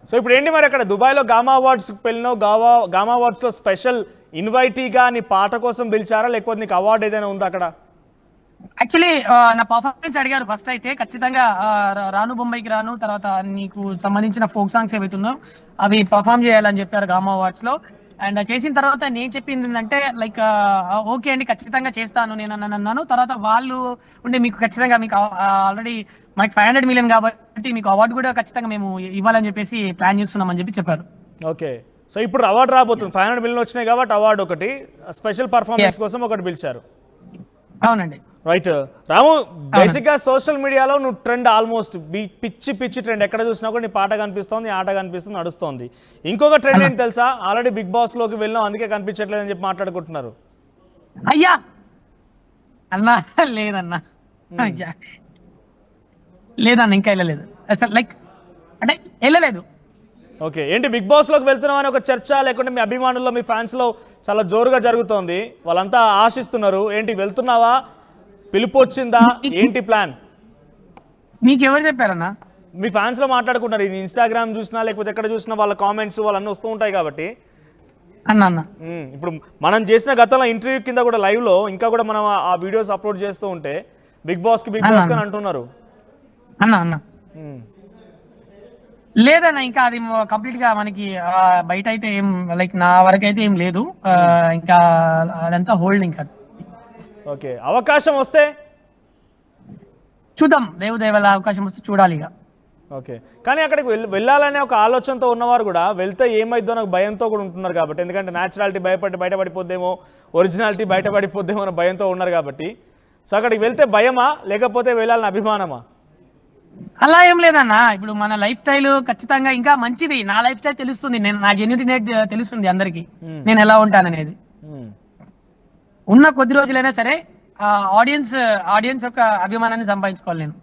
So ఇప్పుడు ఏంటి మరి అక్కడ దుబాయ్లో గామా అవార్డ్స్కి వెళ్ళినావు, గామా అవార్డ్స్లో స్పెషల్ ఇన్వైటీగా నీ పాట కోసం పిలిచారా, లేకపోతే నీకు అవార్డు ఏదైనా ఉందా అక్కడ? యాక్చువల్లీ నా పర్ఫార్మెన్స్ అడిగారు ఫస్ట్ అయితే ఖచ్చితంగా రాను బొంబాయికి రాను తర్వాత నీకు సంబంధించిన ఫోక్ సాంగ్స్ ఏవైతున్నాయో అవి పర్ఫామ్ చేయాలని చెప్పారు గామా అవార్డ్స్ లో. అండ్ చేసిన తర్వాత నేను చెప్పింది ఏంటంటే లైక్ ఓకే అండి ఖచ్చితంగా చేస్తాను నేను అన్నాను. తర్వాత వాళ్ళు ఉండే మీకు ఖచ్చితంగా మీకు ఆల్రెడీ మనకి 500 మిలియన్ కాబట్టి మీకు అవార్డు కూడా ఖచ్చితంగా మేము ఇవ్వాలని చెప్పేసి ప్లాన్ చేస్తున్నామని చెప్పారు. ఓకే, సో ఇప్పుడు అవార్డు రాబోతుంది. 500 మిలియన్ వచ్చినాయి కాబట్టి అవార్డు ఒకటి, స్పెషల్ పర్ఫార్మెన్స్ కోసం ఒకటి పిలిచారు. అవునండి. రైట్ రాము, బేసిక్ గా సోషల్ మీడియాలో నువ్వు ట్రెండ్ ఆల్మోస్ట్ పిచ్చి ట్రెండ్ ఎక్కడ చూసినా కూడా నీ పాట కనిపిస్తోంది, ఆట కనిపిస్తుంది, నడుస్తోంది. ఇంకొక ట్రెండ్ ఏంటి తెలుసా? ఆల్రెడీ బిగ్ బాస్ లోకి వెళ్ళాం అందుకే కనిపించట్లేదు అని చెప్పి మాట్లాడుకుంటున్నారు. అయ్యా అన్నా లేదన్నా, లేదన్న ఇంకా వెళ్ళలేదు అసలు, లైక్ అంటే వెళ్ళలేదు. ఓకే, ఏంటి బిగ్ బాస్ లోకి వెళ్తున్నావు అని ఒక చర్చ, లేకుంటే మీ అభిమానుల్లో మీ ఫ్యాన్స్ లో చాలా జోరుగా జరుగుతోంది, వాళ్ళంతా ఆశిస్తున్నారు. ఏంటి వెళ్తున్నావా, పిలుపు వచ్చిందా, ఏంటి ప్లాన్? మీకు ఎవరు చెప్పారన్నా? మీ ఫ్యాన్స్ లో మాట్లాడుకుంటారు, ఈ ఇన్స్టాగ్రామ్ చూసినా లేకపోతే ఎక్కడ చూసినా వాళ్ళ కామెంట్స్ వాళ్ళన్నీ వస్తూ ఉంటాయి కాబట్టి. అన్న ఇప్పుడు మనం చేసిన గతంలో ఇంటర్వ్యూ కింద కూడా లైవ్ లో ఇంకా కూడా మనం ఆ వీడియోస్ అప్లోడ్ చేస్తూ ఉంటే బిగ్ బాస్ కి అని అంటున్నారు. అన్న లేదన్న ఇంకా అది కంప్లీట్ గా మనకి బయట అయితే ఏం లైక్ నా వరకు అయితే ఏం లేదు. ఇంకా అదంతా హోల్డ్. ఇంకా ఓకే, అవకాశం వస్తే చూద్దాం, దేవుదేవల అవకాశం వస్తే చూడాలి ఇక. ఓకే, కానీ అక్కడికి వెళ్ళాలనే ఒక ఆలోచనతో ఉన్నవారు కూడా వెళ్తే ఏమైద్దో నాకు భయంతో కూడా ఉంటున్నారు కాబట్టి, ఎందుకంటే న్యాచురాలిటీ బయటపడిపోద్దేమో, ఒరిజినాలిటీ బయటపడిపోద్దేమో అన్న భయంతో ఉన్నారు కాబట్టి. సో అక్కడికి వెళ్తే భయమా లేకపోతే వెళ్ళాలని అభిమానమా? అలా ఏం లేదన్న, ఇప్పుడు మన లైఫ్ స్టైల్ ఖచ్చితంగా ఇంకా మంచిది. నా లైఫ్ స్టైల్ తెలుస్తుంది, నేను నా జెన్యూనిటీ తెలుస్తుంది అందరికి, నేను ఎలా ఉంటాననేది. ఉన్న కొద్ది రోజులైనా సరే ఆడియన్స్ యొక్క అభిమానాన్ని సంపాదించుకోవాలి నేను.